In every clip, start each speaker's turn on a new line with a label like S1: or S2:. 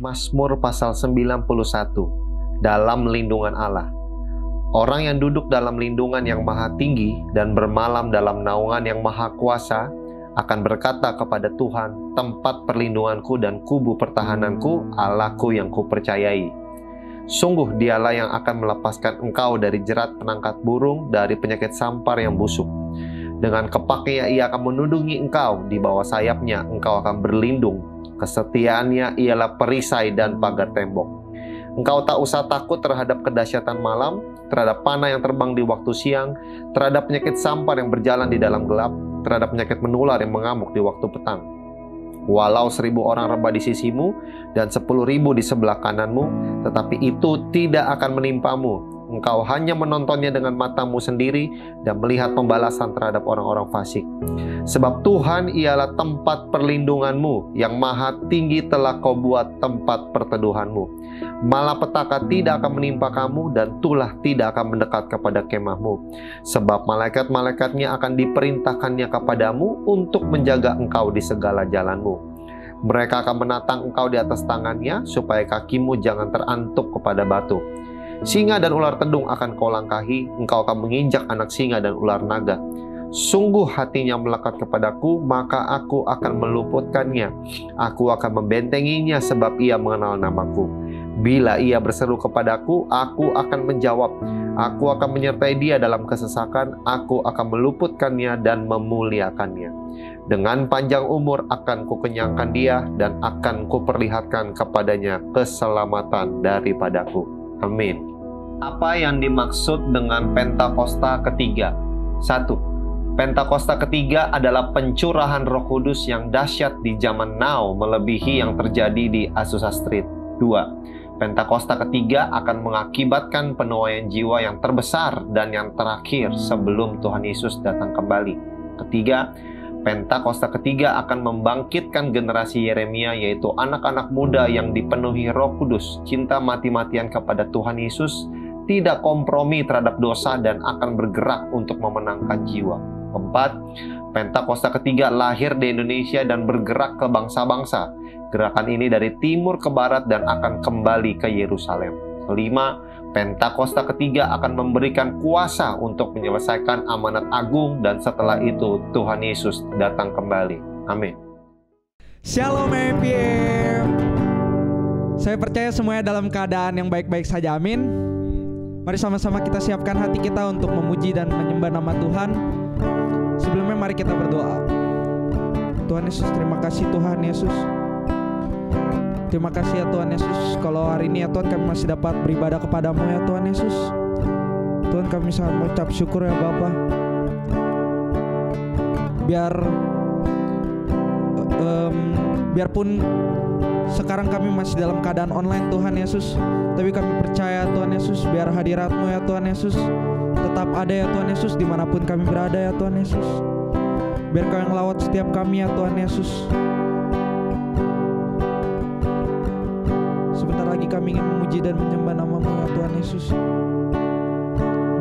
S1: Mazmur pasal 91, dalam lindungan Allah. Orang yang duduk dalam lindungan yang maha tinggi dan bermalam dalam naungan yang maha kuasa akan berkata kepada Tuhan, tempat perlindunganku dan kubu pertahananku, Allahku yang kupercayai. Sungguh dialah yang akan melepaskan engkau dari jerat penangkat burung, dari penyakit sampar yang busuk. Dengan kepaknya ia akan menundungi engkau, di bawah sayapnya engkau akan berlindung. Kesetiaannya ialah perisai dan pagar tembok. Engkau tak usah takut terhadap kedahsyatan malam, terhadap panah yang terbang di waktu siang, terhadap penyakit sampar yang berjalan di dalam gelap, terhadap penyakit menular yang mengamuk di waktu petang. Walau 1.000 orang rebah di sisimu dan 10.000 di sebelah kananmu, tetapi itu tidak akan menimpamu. Engkau hanya menontonnya dengan matamu sendiri dan melihat pembalasan terhadap orang-orang fasik. Sebab Tuhan ialah tempat perlindunganmu, yang maha tinggi telah kau buat tempat perteduhanmu. Malapetaka tidak akan menimpa kamu dan tulah tidak akan mendekat kepada kemahmu. Sebab malaikat-malaikatnya akan diperintahkannya kepadamu untuk menjaga engkau di segala jalanmu. Mereka akan menatang engkau di atas tangannya, supaya kakimu jangan terantuk kepada batu. Singa dan ular tedung akan kau langkahi, engkau akan menginjak anak singa dan ular naga. Sungguh hatinya melekat kepadaku, maka aku akan meluputkannya. Aku akan membentenginya sebab ia mengenal namaku. Bila ia berseru kepadaku, aku akan menjawab. Aku akan menyertai dia dalam kesesakan, aku akan meluputkannya dan memuliakannya. Dengan panjang umur akan kukenyangkan dia dan akan kuperlihatkan kepadanya keselamatan daripadaku. Amin. Apa yang dimaksud dengan Pentakosta ketiga? 1. Pentakosta ketiga adalah pencurahan Roh Kudus yang dahsyat di zaman now melebihi yang terjadi di Azusa Street. 2. Pentakosta ketiga akan mengakibatkan penuaian jiwa yang terbesar dan yang terakhir sebelum Tuhan Yesus datang kembali. Ketiga, Pentakosta ketiga akan membangkitkan generasi Yeremia, yaitu anak-anak muda yang dipenuhi Roh Kudus, cinta mati-matian kepada Tuhan Yesus, tidak kompromi terhadap dosa dan akan bergerak untuk memenangkan jiwa. 4. Pentakosta ketiga lahir di Indonesia dan bergerak ke bangsa-bangsa. Gerakan ini dari timur ke barat dan akan kembali ke Yerusalem. 5. Pentakosta ketiga akan memberikan kuasa untuk menyelesaikan amanat agung, dan setelah itu Tuhan Yesus datang kembali. Amin.
S2: Shalom MPM. Saya percaya semuanya dalam keadaan yang baik-baik saja, amin. Mari sama-sama kita siapkan hati kita untuk memuji dan menyembah nama Tuhan. Sebelumnya mari kita berdoa. Tuhan Yesus, terima kasih Tuhan Yesus. Terima kasih ya Tuhan Yesus, kalau hari ini ya Tuhan kami masih dapat beribadah kepadamu ya Tuhan Yesus. Tuhan, kami sangat mengucap syukur ya Bapa. Biarpun sekarang kami masih dalam keadaan online Tuhan Yesus, tapi kami percaya Tuhan Yesus, biar hadirat-Mu ya Tuhan Yesus tetap ada ya Tuhan Yesus, dimanapun kami berada ya Tuhan Yesus. Biar Kau yang lawat setiap kami ya Tuhan Yesus. Sebentar lagi kami ingin memuji dan menyembah nama-Mu ya Tuhan Yesus.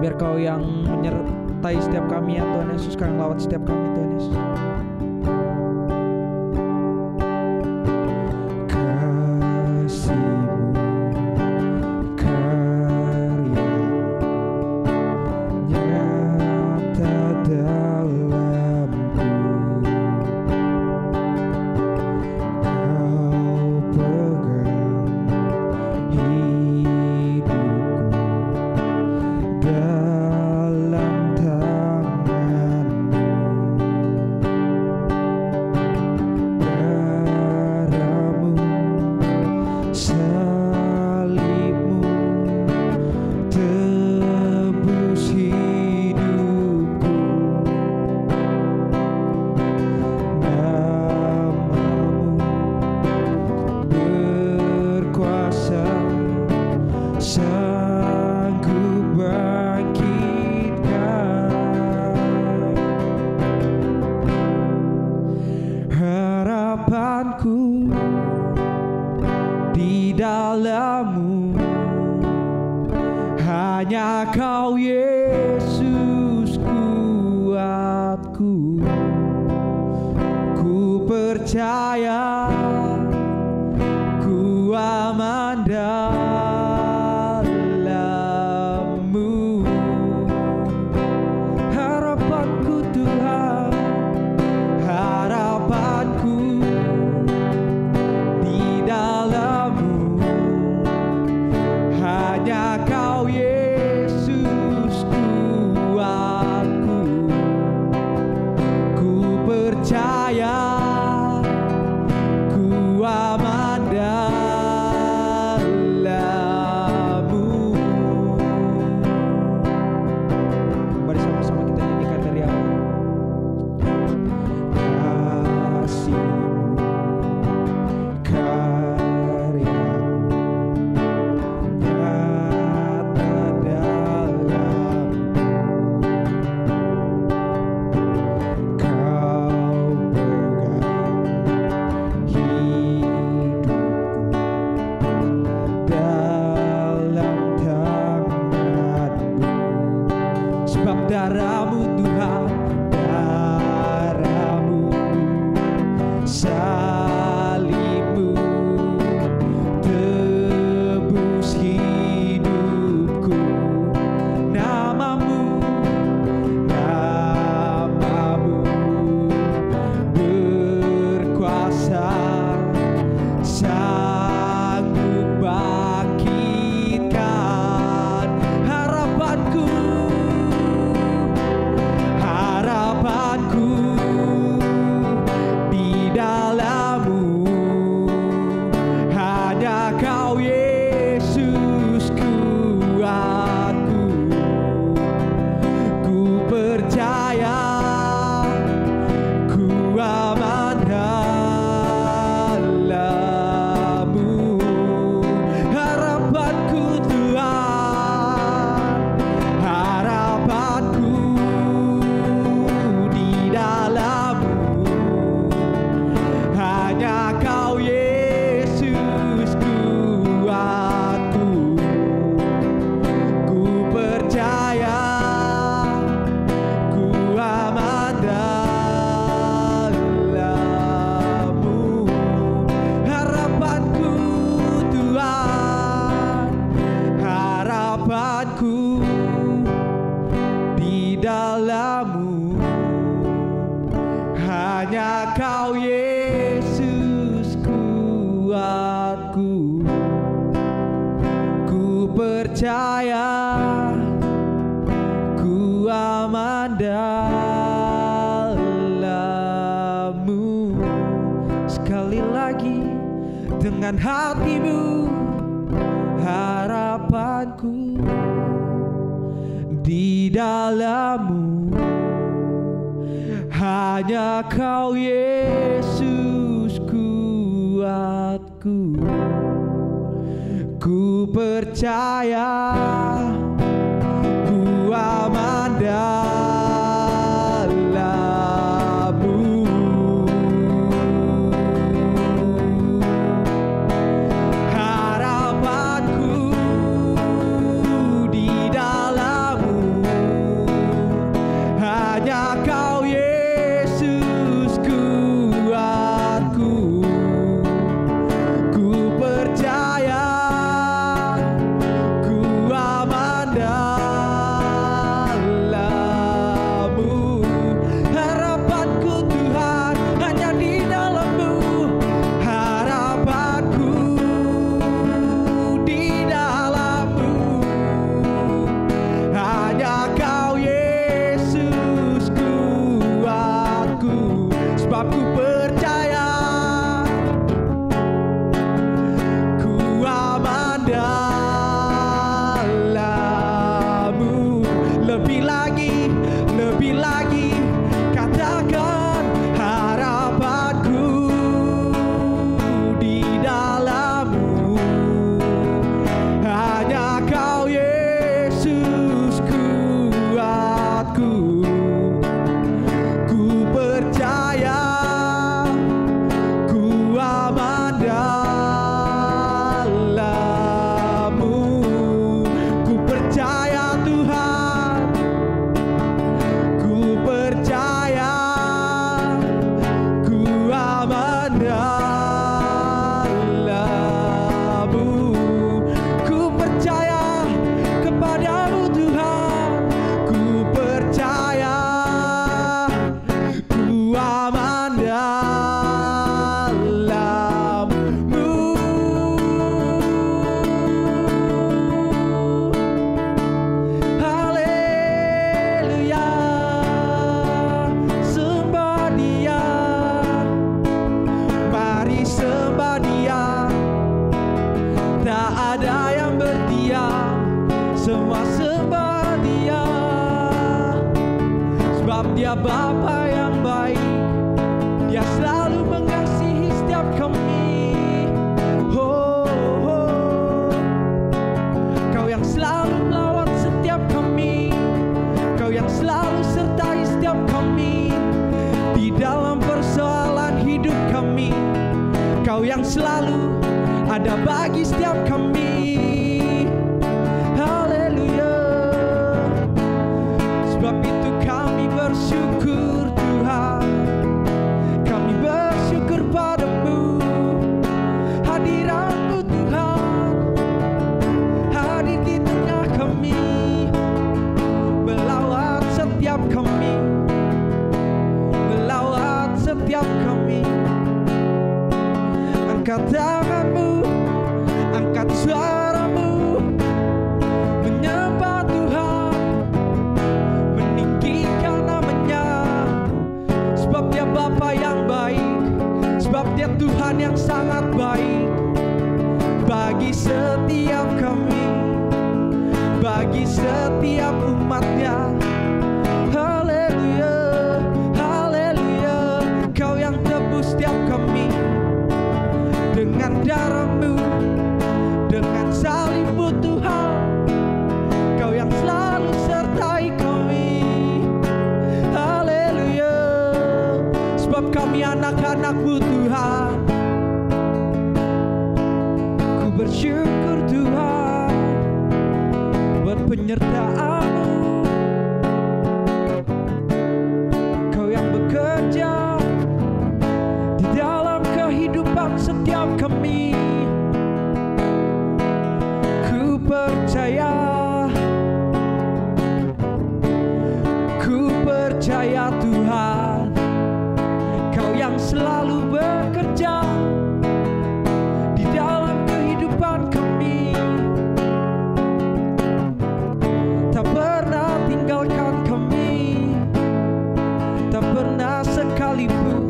S2: Biar Kau yang menyertai setiap kami ya Tuhan Yesus, Kau yang lawat setiap kami Tuhan Yesus. dalam-Mu, hanya Kau Yesus kuatku. Ku percaya kuat aman dalam-Mu. Harapanku Tuhan, harapanku di dalam-Mu. Hanya Kau Yesus kuatku. Ku percaya ku aman dalam-Mu. Mari sama-sama kita nyanyikan dari awal. Kasih-Mu, karya-Mu nyata dalam-Ku. Kau pegang hidupku dalam tangan-Mu. Sebab darah-Mu Tuhan, darah-Mu, salib-Mu tebus hidupku. Nama-Mu, nama-Mu berkuasa, sanggup bangkitkan harapanku, harapanku di dalam-Mu. Hanya Kau Yesus kuatku. Ku percaya ku aman dalam-Mu. Harapanku Tuhan, harapanku di dalam-Mu. Hanya Kau Yesus kuatku. Ku percaya ku aman dalam-Mu. Harapanku Tuhan, harapanku di dalam-Mu. Hanya Kau Yesus kuatku. Ku percaya ku aman dalam-Mu. Sekali lagi dengan hatimu, harapanku di dalam-Mu. Hanya Kau Yesus kuatku. Ku percaya ku aman dalam-Mu. Harapanku di dalam-Mu. Hanya Kau Yesus kuatku. Ku percaya ku aman dalam Tak ada yang berdiam, semua sembah Dia. Sebab Dia Bapa yang baik, Dia selalu mengasihi setiap kami. Oh, oh. Kau yang selalu melawat setiap kami, Kau yang selalu sertai setiap kami di dalam persoalan hidup kami. Kau yang selalu ada bagi setiap kami. Haleluya. Sebab itu kami bersyukur Tuhan, kami bersyukur padamu. Hadirat-Mu Tuhan hadir di tengah kami, melawat setiap kami, melawat setiap kami. Angkat tangan-Mu, angkat suara-Mu, menyembah Tuhan, meninggikan nama-Nya. Sebab Dia Bapa yang baik, sebab Dia Tuhan yang sangat baik bagi setiap kami, bagi setiap umat-Nya. Haleluya, haleluya. Kau yang tebus setiap kami dengan darah-Mu, dengan salib-Mu Tuhan. Kau yang selalu sertai kami. Haleluya. Sebab kami anak-anak-Mu Tuhan. Ku bersyukur Tuhan buat penyertaan-Mu. Kau yang bekerja di dalam kehidupan setiap kami. Ku percaya, ku percaya Tuhan, Kau yang selalu bekerja di dalam kehidupan kami. Tak pernah tinggalkan kami, tak pernah sekalipun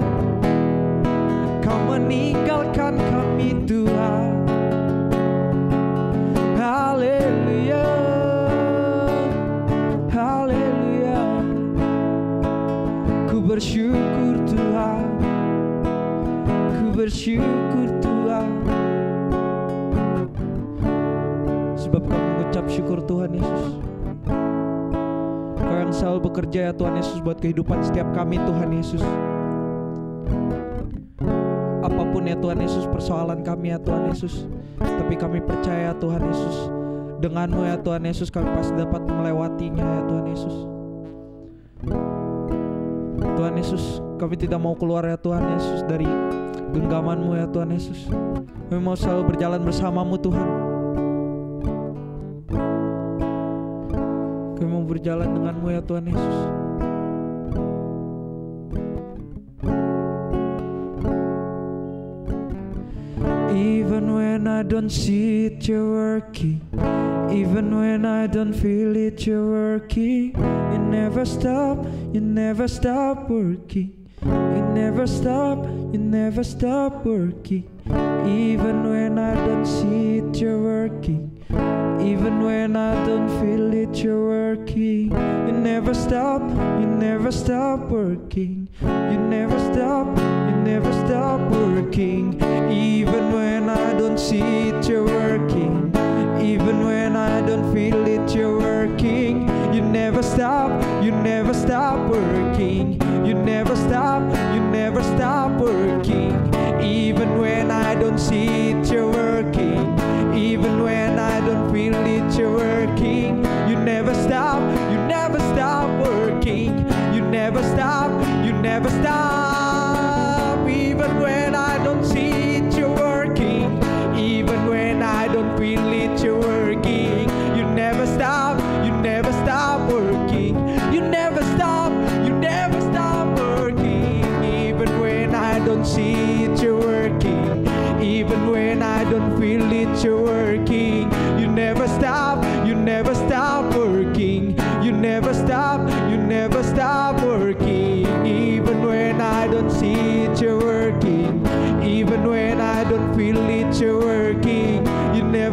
S2: Kau meninggalkan kami Tuhan. Haleluya, haleluya. Ku bersyukur Tuhan, ku bersyukur Tuhan. Sebab kami mengucap syukur Tuhan Yesus. Kau yang selalu bekerja ya Tuhan Yesus buat kehidupan setiap kami Tuhan Yesus. Apapun ya Tuhan Yesus persoalan kami ya Tuhan Yesus, tapi kami percaya Tuhan Yesus, dengan-Mu ya Tuhan Yesus kami pasti dapat melewatinya ya Tuhan Yesus. Tuhan Yesus, kami tidak mau keluar ya Tuhan Yesus dari genggaman-Mu ya Tuhan Yesus. Kami mau selalu berjalan bersama-Mu Tuhan. Kami mau berjalan dengan-Mu ya Tuhan Yesus. Even when I don't see it, You're working. Even when I don't feel it, You're working. You never stop, You never stop working. You never stop, You never stop working. Even when I don't see it, You're working. Even when I don't feel it, You're working. You never stop, You never stop working. You never stop, You never stop working. Even when I don't see it, You're working. Even when I don't feel it, You're working. You never stop, You never stop working. You never stop, You never stop working. Even when I don't see it, You're working. Even when I don't feel it, You're working. You never stop, You never stop working. You never stop, You never stop. Even when I don't see it, You're working. Even when I don't feel it, You're working. You never stop, You never stop working. You never stop, You never stop working. Even when I don't see it, You're working. Even when I don't feel it, You're working. You never stop, You never stop working. You never stop, You never stop working. Even when I don't see it, You're working. Even when I don't feel it, You're working. You never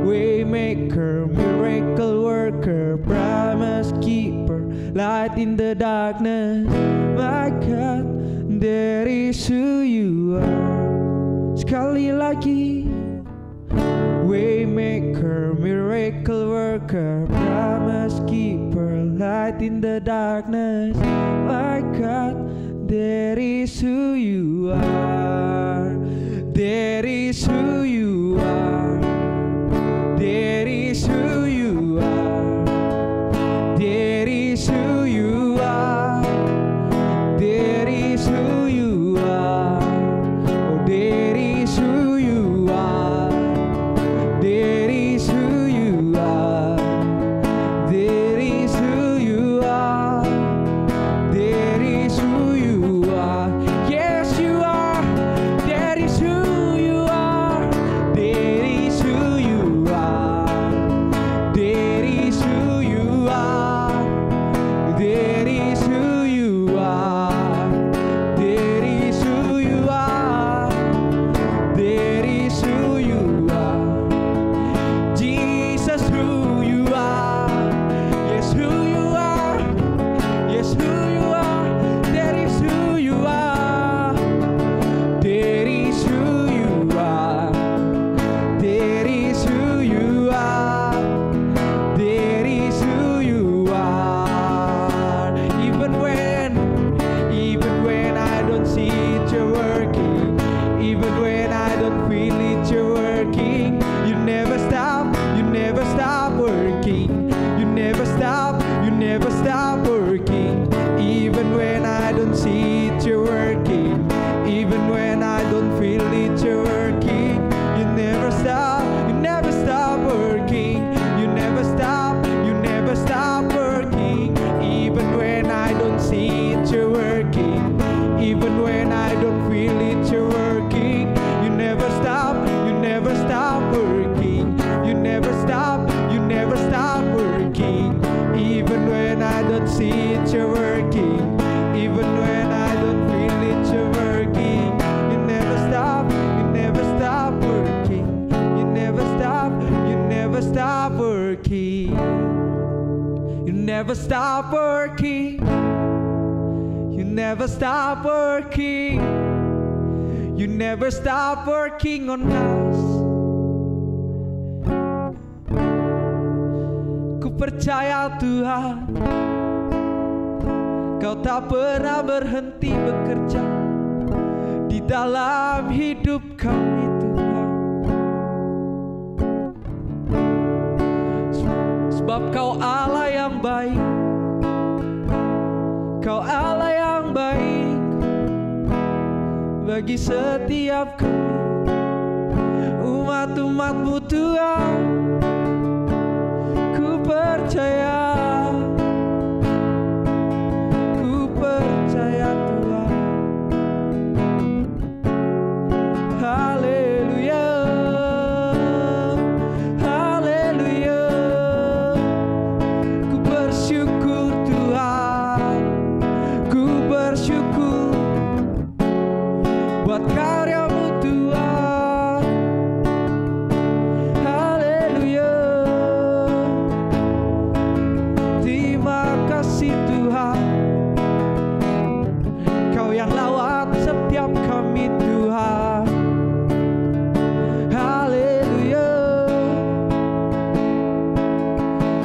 S2: Waymaker, miracle worker, promise keeper, light in the darkness. My God, that is who you are. Sekali lagi. Waymaker, miracle worker, promise keeper, light in the darkness. My God, that is who you are. That is who you are. That is who you are. That is who you are. That is who you are. Oh, that is who you are. That is who you are. That is who you are. That is who you are. Yes, you are. That is who you are. That is who you are. That is who you are. That is who you are. That is who you are. That is who you are. Jesus, who you are. Yes, who you are. Yes, who you are. That is who you are. That is who you are. That is who you are. That is who you are. Even when I don't see it, you're working. Even when I don't feel it, you're working. You never stop working. You never stop working. Even when I don't see it, you're working. Even when I don't feel it, you're working. You never stop working. You never stop working. Even when I don't see it, you're working. Even when I don't feel it, you're working. You never stop working. You never stop working. Even when I don't see it, you're working. Even when I don't feel it, you're working. You never stop working. You never stop working. You never stop working. You never stop working. You never stop working on us. Ku percaya Tuhan, Kau tak pernah berhenti bekerja di dalam hidup kami Tuhan. Sebab Kau Allah yang baik. Kau Allah yang baik bagi setiap kami, umat-umat-Mu Tuhan. Ku percaya Tuhan. Haleluya, haleluya. Ku bersyukur Tuhan, ku bersyukur buat karya-Mu Tuhan. Haleluya. Terima kasih Tuhan, Kau yang lawat setiap kami Tuhan. Haleluya,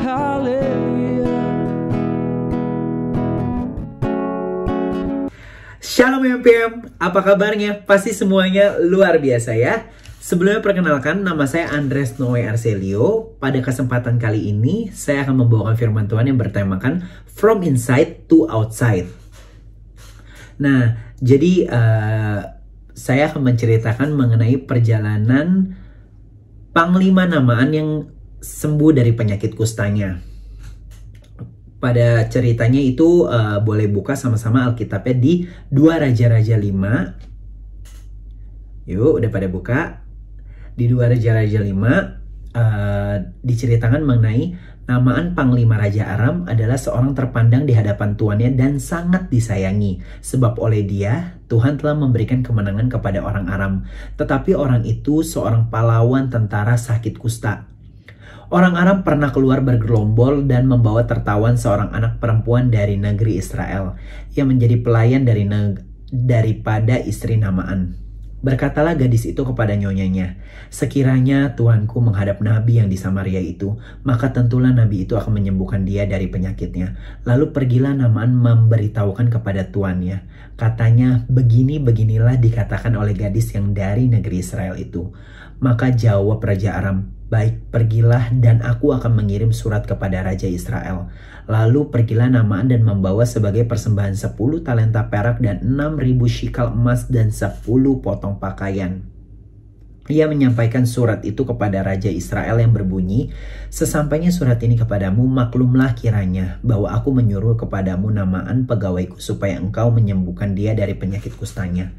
S2: haleluya.
S3: Shalom MPM, apa kabarnya? Pasti semuanya luar biasa ya. Sebelumnya perkenalkan, nama saya Andres Noe Arcelio. Pada kesempatan kali ini, saya akan membawakan firman Tuhan yang bertemakan From Inside to Outside. Nah, jadi saya akan menceritakan mengenai perjalanan Panglima Namaan yang sembuh dari penyakit kustanya. Pada ceritanya itu boleh buka sama-sama Alkitabnya di 2 Raja-Raja 5. Yuk, udah pada buka. Di 2 Raja-Raja 5 diceritakan mengenai Namaan Panglima Raja Aram adalah seorang terpandang di hadapan tuannya dan sangat disayangi. Sebab oleh dia, Tuhan telah memberikan kemenangan kepada orang Aram. Tetapi orang itu seorang pahlawan tentara sakit kusta. Orang Aram pernah keluar bergerombol dan membawa tertawan seorang anak perempuan dari negeri Israel yang menjadi pelayan daripada istri Naaman. Berkatalah gadis itu kepada nyonyanya, "Sekiranya tuanku menghadap nabi yang di Samaria itu, maka tentulah nabi itu akan menyembuhkan dia dari penyakitnya." Lalu pergilah Naaman memberitahukan kepada tuannya. Katanya, "Beginilah dikatakan oleh gadis yang dari negeri Israel itu." Maka jawab Raja Aram, "Baik, pergilah dan aku akan mengirim surat kepada Raja Israel." Lalu pergilah Naaman dan membawa sebagai persembahan 10 talenta perak dan 6.000 shikal emas dan 10 potong pakaian. Ia menyampaikan surat itu kepada Raja Israel yang berbunyi, "Sesampainya surat ini kepadamu, maklumlah kiranya bahwa aku menyuruh kepadamu Naaman pegawaiku supaya engkau menyembuhkan dia dari penyakit kustanya."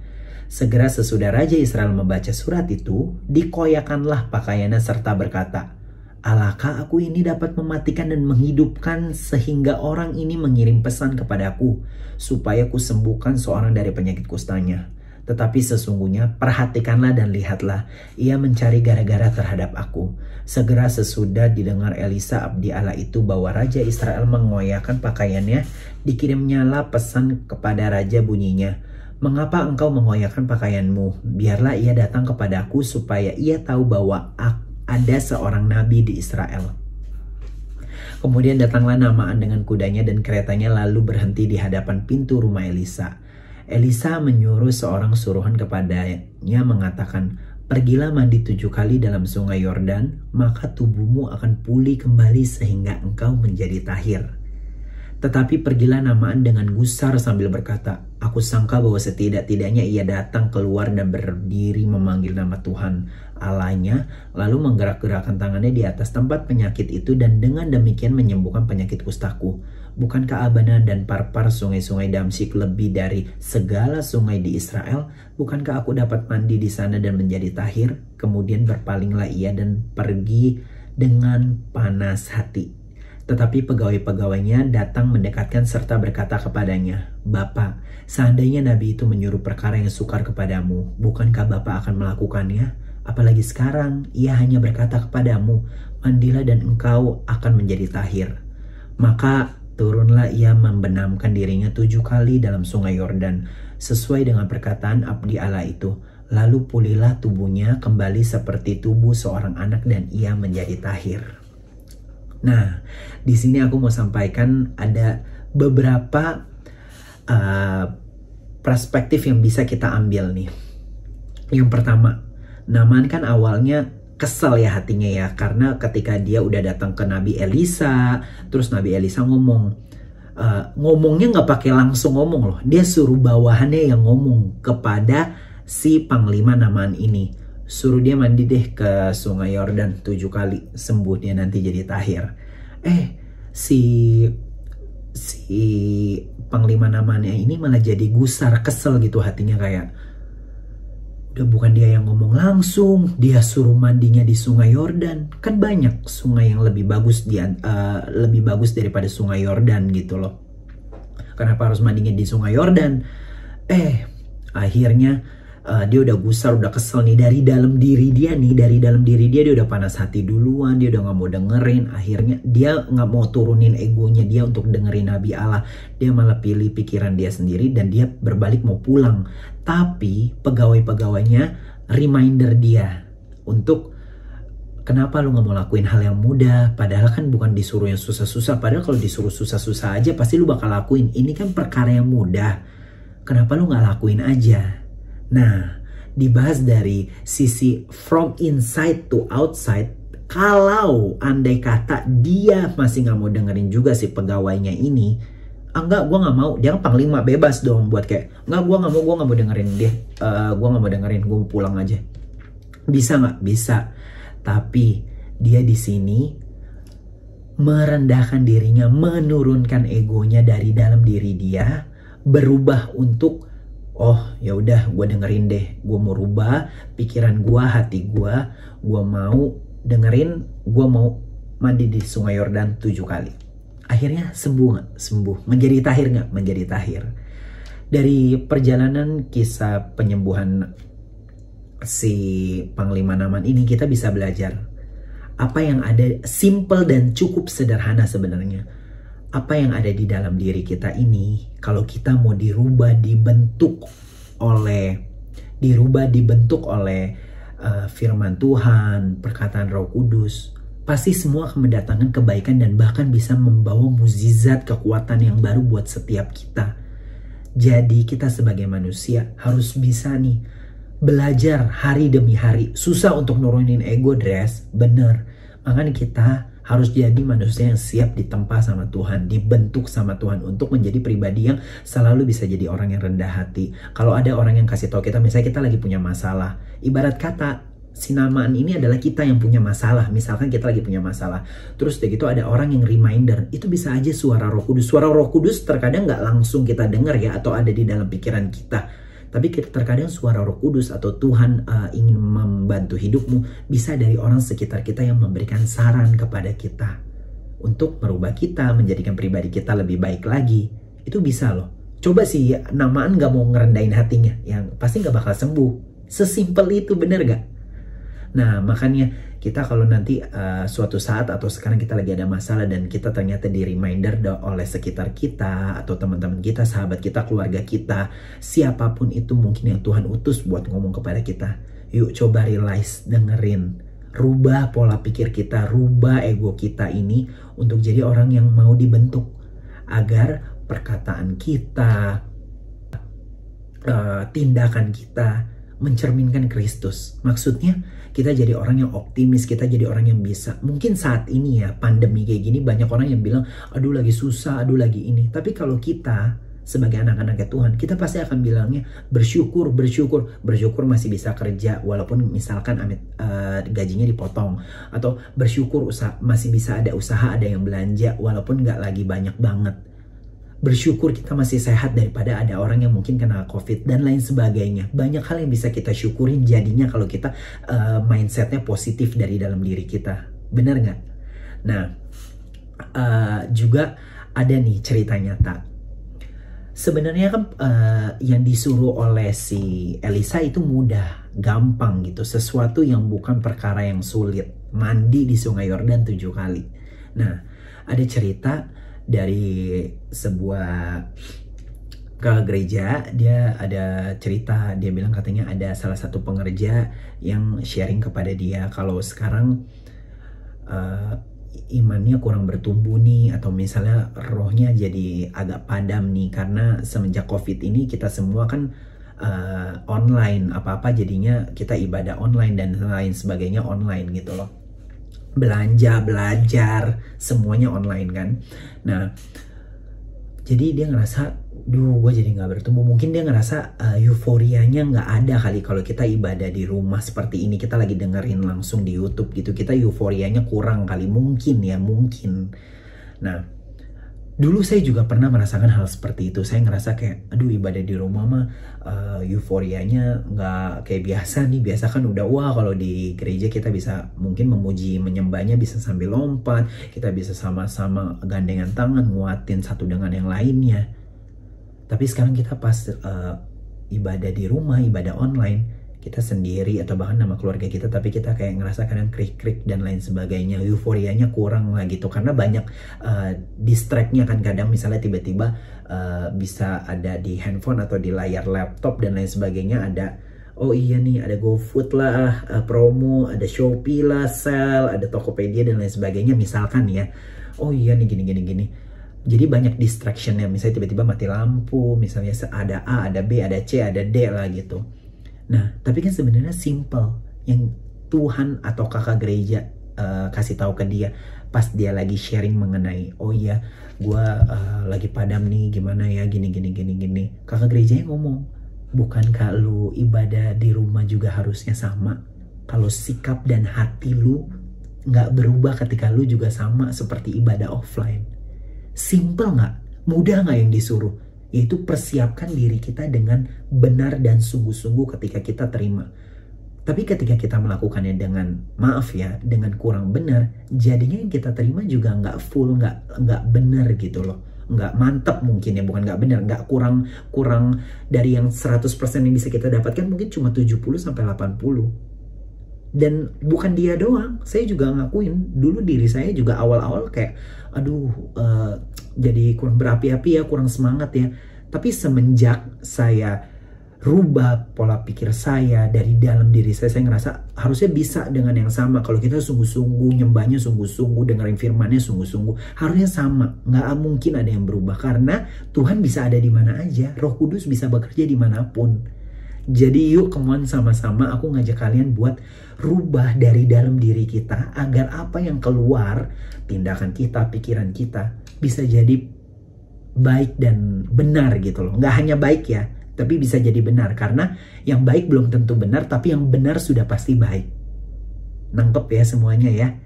S3: Segera sesudah Raja Israel membaca surat itu, dikoyakanlah pakaiannya serta berkata, "Alahkah aku ini dapat mematikan dan menghidupkan sehingga orang ini mengirim pesan kepadaku supaya ku sembuhkan seorang dari penyakit kustanya? Tetapi sesungguhnya perhatikanlah dan lihatlah, ia mencari gara-gara terhadap aku." Segera sesudah didengar Elisa abdi Allah itu bahwa Raja Israel mengoyakkan pakaiannya, dikirimnyalah pesan kepada Raja bunyinya, "Mengapa engkau mengoyakkan pakaianmu? Biarlah ia datang kepadaku supaya ia tahu bahwa ada seorang nabi di Israel." Kemudian datanglah Naaman dengan kudanya dan keretanya lalu berhenti di hadapan pintu rumah Elisa. Elisa menyuruh seorang suruhan kepadanya mengatakan, "Pergilah mandi 7 kali dalam sungai Yordan, maka tubuhmu akan pulih kembali sehingga engkau menjadi tahir." Tetapi pergilah Naaman dengan gusar sambil berkata, "Aku sangka bahwa setidak-tidaknya ia datang keluar dan berdiri memanggil nama Tuhan Allahnya, lalu menggerak-gerakkan tangannya di atas tempat penyakit itu dan dengan demikian menyembuhkan penyakit kustaku. Bukankah Abana dan Parpar sungai-sungai Damsyik lebih dari segala sungai di Israel? Bukankah aku dapat mandi di sana dan menjadi tahir?" Kemudian berpalinglah ia dan pergi dengan panas hati. Tetapi pegawai-pegawainya datang mendekatkan serta berkata kepadanya, "Bapak, seandainya nabi itu menyuruh perkara yang sukar kepadamu, bukankah Bapak akan melakukannya? Apalagi sekarang ia hanya berkata kepadamu, 'Mandilah dan engkau akan menjadi tahir.'" Maka turunlah ia membenamkan dirinya 7 kali dalam sungai Yordan, sesuai dengan perkataan abdi Allah itu. Lalu pulihlah tubuhnya kembali seperti tubuh seorang anak dan ia menjadi tahir. Nah, di sini aku mau sampaikan ada beberapa perspektif yang bisa kita ambil nih. Yang pertama, Naaman kan awalnya kesel ya hatinya ya, karena ketika dia udah datang ke Nabi Elisa, terus Nabi Elisa ngomongnya nggak pakai langsung ngomong loh, dia suruh bawahannya yang ngomong kepada si Panglima Naaman ini. Suruh dia mandi deh ke sungai Yordan 7 kali, sembuh dia nanti jadi tahir. Si Panglima Naamannya ini malah jadi gusar, kesel gitu hatinya, kayak udah bukan dia yang ngomong langsung, dia suruh mandinya di sungai Yordan. Kan banyak sungai yang lebih bagus daripada sungai Yordan gitu loh. Kenapa harus mandinya di sungai Yordan? Akhirnya dia udah gusar, udah kesel nih dari dalam diri dia dia udah panas hati duluan, dia udah nggak mau dengerin. Akhirnya dia nggak mau turunin egonya dia untuk dengerin Nabi Allah, dia malah pilih pikiran dia sendiri dan dia berbalik mau pulang. Tapi pegawai-pegawainya reminder dia untuk, "Kenapa lu nggak mau lakuin hal yang mudah? Padahal kan bukan disuruh yang susah-susah. Padahal kalau disuruh susah-susah aja pasti lu bakal lakuin. Ini kan perkara yang mudah. Kenapa lu nggak lakuin aja?" Nah, dibahas dari sisi from inside to outside. Kalau andai kata dia masih nggak mau dengerin juga si pegawainya ini, enggak, gue nggak mau. Dia kan panglima, bebas dong buat kayak, enggak, gue nggak mau dengerin dia. Gue nggak mau dengerin, gue pulang aja. Bisa nggak? Bisa. Tapi dia di sini merendahkan dirinya, menurunkan egonya dari dalam diri dia, berubah untuk, "Oh ya udah, gue dengerin deh, gue mau rubah pikiran gue, hati gue mau dengerin, gue mau mandi di sungai Yordan 7 kali. Akhirnya sembuh nggak? Sembuh. Menjadi tahir nggak? Menjadi tahir. Dari perjalanan kisah penyembuhan si Panglima Naaman ini kita bisa belajar Apa yang ada, simple dan cukup sederhana sebenarnya. Apa yang ada di dalam diri kita ini, kalau kita mau dirubah, dibentuk oleh firman Tuhan, perkataan Roh Kudus, pasti semua akan mendatangkan kebaikan dan bahkan bisa membawa mukjizat kekuatan yang baru buat setiap kita. Jadi kita sebagai manusia harus bisa nih belajar hari demi hari. Susah untuk nurunin ego, Dres, bener. Makanya kita harus jadi manusia yang siap ditempa sama Tuhan, dibentuk sama Tuhan untuk menjadi pribadi yang selalu bisa jadi orang yang rendah hati. Kalau ada orang yang kasih tahu kita, misalnya kita lagi punya masalah, ibarat kata sinamaan ini adalah kita yang punya masalah. Misalkan kita lagi punya masalah, terus begitu ada orang yang reminder, itu bisa aja suara Roh Kudus. Suara Roh Kudus terkadang nggak langsung kita dengar ya, atau ada di dalam pikiran kita. Tapi terkadang suara Roh Kudus atau Tuhan ingin membantu hidupmu bisa dari orang sekitar kita yang memberikan saran kepada kita untuk merubah kita, menjadikan pribadi kita lebih baik lagi. Itu bisa loh. Coba sih namaan gak mau ngerendahin hatinya, yang pasti gak bakal sembuh. Sesimpel itu, bener gak? Nah makanya kita kalau nanti suatu saat atau sekarang kita lagi ada masalah dan kita ternyata di reminder oleh sekitar kita atau teman-teman kita, sahabat kita, keluarga kita, siapapun itu mungkin yang Tuhan utus buat ngomong kepada kita, yuk coba realize, dengerin, rubah pola pikir kita, rubah ego kita ini untuk jadi orang yang mau dibentuk agar perkataan kita, tindakan kita mencerminkan Kristus. Maksudnya kita jadi orang yang optimis, kita jadi orang yang bisa. Mungkin saat ini ya, pandemi kayak gini, banyak orang yang bilang, aduh lagi susah, aduh lagi ini. Tapi kalau kita sebagai anak-anaknya Tuhan, kita pasti akan bilangnya bersyukur masih bisa kerja, walaupun misalkan gajinya dipotong. Atau bersyukur masih bisa ada usaha, ada yang belanja, walaupun nggak lagi banyak banget. Bersyukur kita masih sehat daripada ada orang yang mungkin kena COVID dan lain sebagainya. Banyak hal yang bisa kita syukurin jadinya kalau kita mindsetnya positif dari dalam diri kita. Benar nggak? Nah, juga ada nih cerita nyata. Sebenarnya kan yang disuruh oleh si Elisa itu mudah, gampang gitu. Sesuatu yang bukan perkara yang sulit. Mandi di Sungai Yordan 7 kali. Nah, ada cerita dari sebuah ke gereja, dia ada cerita, dia bilang katanya ada salah satu pengerja yang sharing kepada dia kalau sekarang imannya kurang bertumbuh nih, atau misalnya rohnya jadi agak padam nih karena semenjak COVID ini kita semua kan online, apa-apa jadinya kita ibadah online dan lain sebagainya online gitu loh. Belanja, belajar, semuanya online kan. Nah, jadi dia ngerasa, gue jadi gak bertumbuh. Mungkin dia ngerasa euforianya gak ada kali kalau kita ibadah di rumah seperti ini. Kita lagi dengerin langsung di YouTube gitu. Kita euforianya kurang kali, mungkin ya, mungkin. Nah, dulu saya juga pernah merasakan hal seperti itu. Saya ngerasa kayak, aduh ibadah di rumah mah euforianya nggak kayak biasa nih. Biasa kan udah wah, kalau di gereja kita bisa mungkin memuji, menyembahnya bisa sambil lompat. Kita bisa sama-sama gandengan tangan, nguatin satu dengan yang lainnya. Tapi sekarang kita pas ibadah di rumah, ibadah online, kita sendiri atau bahkan nama keluarga kita, tapi kita kayak ngerasa kadang krik-krik dan lain sebagainya, euforianya kurang lah gitu, karena banyak distract-nya kan. Kadang misalnya tiba-tiba bisa ada di handphone atau di layar laptop dan lain sebagainya ada, oh iya nih ada GoFood lah, promo, ada Shopee lah, sale, ada Tokopedia dan lain sebagainya misalkan ya. Oh iya nih gini. Jadi banyak distraction-nya, misalnya tiba-tiba mati lampu, misalnya ada A, ada B, ada C, ada D lah gitu. Nah, tapi kan sebenarnya simple yang Tuhan atau kakak gereja kasih tahu ke dia pas dia lagi sharing mengenai, oh iya, gue lagi padam nih, gimana ya, gini. Kakak gerejanya ngomong, bukankah lu ibadah di rumah juga harusnya sama? Kalau sikap dan hati lu nggak berubah ketika lu juga sama seperti ibadah offline. Simple nggak? Mudah nggak yang disuruh? Yaitu persiapkan diri kita dengan benar dan sungguh-sungguh ketika kita terima. Tapi ketika kita melakukannya dengan, maaf ya, dengan kurang benar, jadinya yang kita terima juga nggak full, nggak benar gitu loh. Nggak mantap mungkin ya, bukan nggak benar, nggak kurang dari yang 100% yang bisa kita dapatkan, mungkin cuma 70-80. Dan bukan dia doang, saya juga ngakuin dulu diri saya juga awal-awal kayak aduh jadi kurang berapi-api ya, kurang semangat ya. Tapi semenjak saya rubah pola pikir saya dari dalam diri saya ngerasa harusnya bisa dengan yang sama. Kalau kita sungguh-sungguh nyembahnya, sungguh-sungguh dengerin firmannya, sungguh-sungguh, harusnya sama. Nggak mungkin ada yang berubah karena Tuhan bisa ada di mana aja, Roh Kudus bisa bekerja dimanapun. Jadi yuk kemuan sama-sama aku ngajak kalian buat rubah dari dalam diri kita agar apa yang keluar, tindakan kita, pikiran kita bisa jadi baik dan benar gitu loh. Nggak hanya baik ya, tapi bisa jadi benar. Karena yang baik belum tentu benar, tapi yang benar sudah pasti baik. Nangkep ya semuanya ya.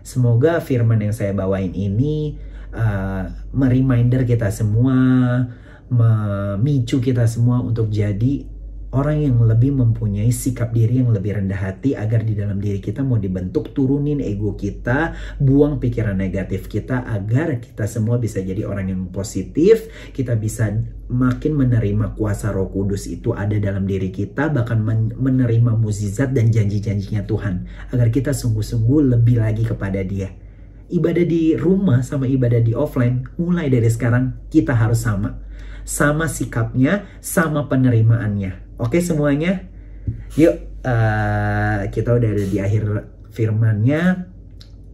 S3: Semoga firman yang saya bawain ini mereminder kita semua, memicu kita semua untuk jadi orang yang lebih mempunyai sikap diri yang lebih rendah hati, agar di dalam diri kita mau dibentuk, turunin ego kita, buang pikiran negatif kita, agar kita semua bisa jadi orang yang positif. Kita bisa makin menerima kuasa Roh Kudus itu ada dalam diri kita, bahkan menerima mukjizat dan janji-janjinya Tuhan, agar kita sungguh-sungguh lebih lagi kepada Dia. Ibadah di rumah sama ibadah di offline, mulai dari sekarang kita harus sama sikapnya, sama penerimaannya. Oke semuanya, yuk kita udah ada di akhir firmannya.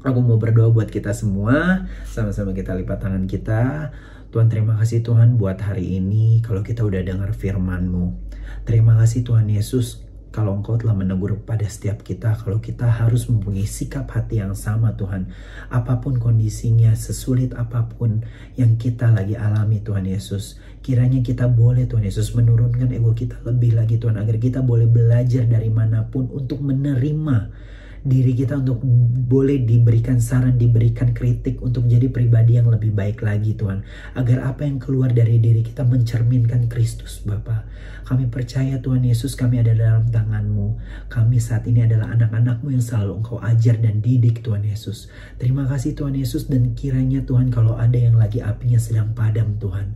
S3: Aku mau berdoa buat kita semua, sama-sama kita lipat tangan kita. Tuhan, terima kasih Tuhan buat hari ini kalau kita udah dengar firman-Mu. Terima kasih Tuhan Yesus kalau Engkau telah menegur pada setiap kita, kalau kita harus mempunyai sikap hati yang sama Tuhan. Apapun kondisinya, sesulit apapun yang kita lagi alami Tuhan Yesus, kiranya kita boleh Tuhan Yesus menurunkan ego kita lebih lagi Tuhan, agar kita boleh belajar dari manapun untuk menerima diri kita, untuk boleh diberikan saran, diberikan kritik untuk jadi pribadi yang lebih baik lagi Tuhan, agar apa yang keluar dari diri kita mencerminkan Kristus Bapa. Kami percaya Tuhan Yesus, kami ada dalam tangan-Mu. Kami saat ini adalah anak-anak-Mu yang selalu Engkau ajar dan didik Tuhan Yesus. Terima kasih Tuhan Yesus, dan kiranya Tuhan kalau ada yang lagi apinya sedang padam Tuhan,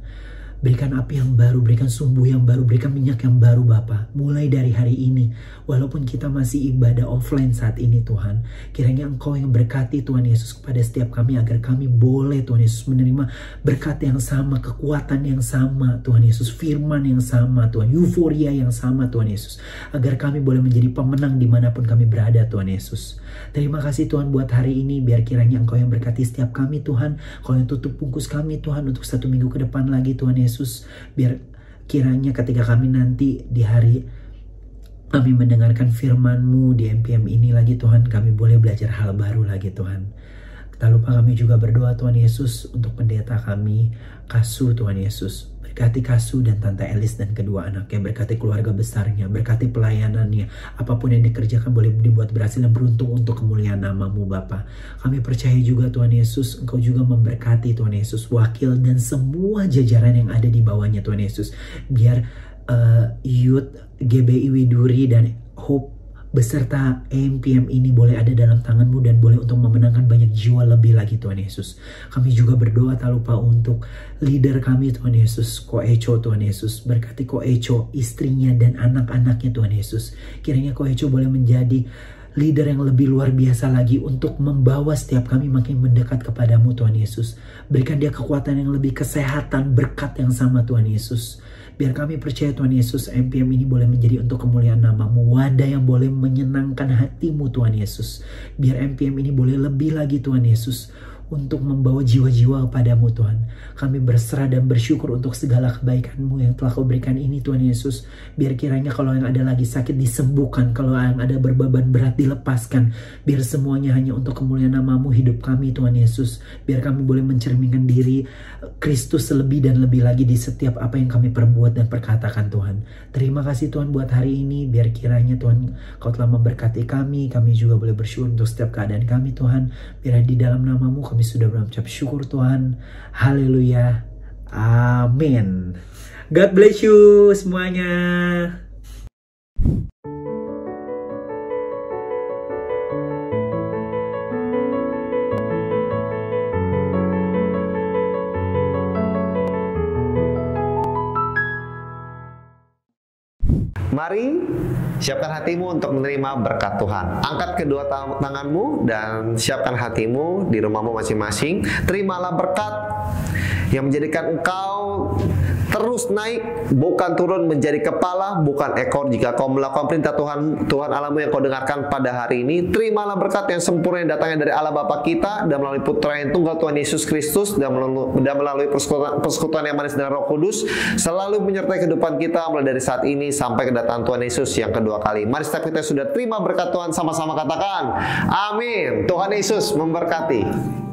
S3: berikan api yang baru, berikan sumbu yang baru, berikan minyak yang baru Bapa. Mulai dari hari ini, walaupun kita masih ibadah offline saat ini Tuhan, kiranya Engkau yang berkati Tuhan Yesus kepada setiap kami, agar kami boleh Tuhan Yesus menerima berkat yang sama, kekuatan yang sama Tuhan Yesus, firman yang sama Tuhan, euforia yang sama Tuhan Yesus, agar kami boleh menjadi pemenang dimanapun kami berada Tuhan Yesus. Terima kasih Tuhan buat hari ini, biar kiranya Engkau yang berkati setiap kami Tuhan. Kau yang tutup bungkus kami Tuhan untuk 1 minggu ke depan lagi Tuhan Yesus. Biar kiranya ketika kami nanti di hari kami mendengarkan firman-Mu di MPM ini lagi Tuhan, kami boleh belajar hal baru lagi Tuhan. Tak lupa kami juga berdoa Tuhan Yesus untuk pendeta kami, Kasu Tuhan Yesus. Berkati Kasu dan Tante Elis dan kedua anaknya, berkati keluarga besarnya, berkati pelayanannya. Apapun yang dikerjakan boleh dibuat berhasil dan beruntung untuk kemuliaan nama-Mu Bapa. Kami percaya juga Tuhan Yesus, Engkau juga memberkati Tuhan Yesus, wakil dan semua jajaran yang ada di bawahnya Tuhan Yesus. Biar Youth, GBI Widuri dan Hope beserta MPM ini boleh ada dalam tangan-Mu dan boleh untuk memenangkan banyak jiwa lebih lagi Tuhan Yesus. Kami juga berdoa tak lupa untuk leader kami Tuhan Yesus, Ko Echo Tuhan Yesus. Berkati Ko Echo, istrinya dan anak-anaknya Tuhan Yesus. Kiranya Ko Echo boleh menjadi leader yang lebih luar biasa lagi untuk membawa setiap kami makin mendekat kepadamu Tuhan Yesus. Berikan dia kekuatan yang lebih, kesehatan, berkat yang sama Tuhan Yesus. Biar kami percaya Tuhan Yesus, MPM ini boleh menjadi untuk kemuliaan nama-Mu, wadah yang boleh menyenangkan hati-Mu Tuhan Yesus. Biar MPM ini boleh lebih lagi Tuhan Yesus, untuk membawa jiwa-jiwa kepadamu Tuhan. Kami berserah dan bersyukur untuk segala kebaikan-Mu yang telah Kau berikan ini Tuhan Yesus. Biar kiranya kalau yang ada lagi sakit disembuhkan, kalau yang ada berbeban berat dilepaskan. Biar semuanya hanya untuk kemuliaan nama-Mu hidup kami Tuhan Yesus. Biar kami boleh mencerminkan diri Kristus lebih dan lebih lagi di setiap apa yang kami perbuat dan perkatakan Tuhan. Terima kasih Tuhan buat hari ini. Biar kiranya Tuhan Kau telah memberkati kami. Kami juga boleh bersyukur untuk setiap keadaan kami Tuhan. Biar di dalam nama-Mu kami sudah berucap syukur Tuhan. Haleluya. Amin. God bless you semuanya.
S1: Mari Siapkan hatimu untuk menerima berkat Tuhan. Angkat kedua tanganmu dan siapkan hatimu di rumahmu masing-masing. Terimalah berkat yang menjadikan engkau terus naik, bukan turun, menjadi kepala, bukan ekor. Jika kau melakukan perintah Tuhan Allahmu yang kau dengarkan pada hari ini, terimalah berkat yang sempurna yang datangnya dari Allah Bapa kita dan melalui Putra yang tunggal Tuhan Yesus Kristus dan melalui persekutuan yang manis dengan Roh Kudus selalu menyertai kehidupan kita mulai dari saat ini sampai kedatangan Tuhan Yesus yang kedua kali. Mari setiap kita sudah terima berkat Tuhan, sama-sama katakan amin. Tuhan Yesus memberkati.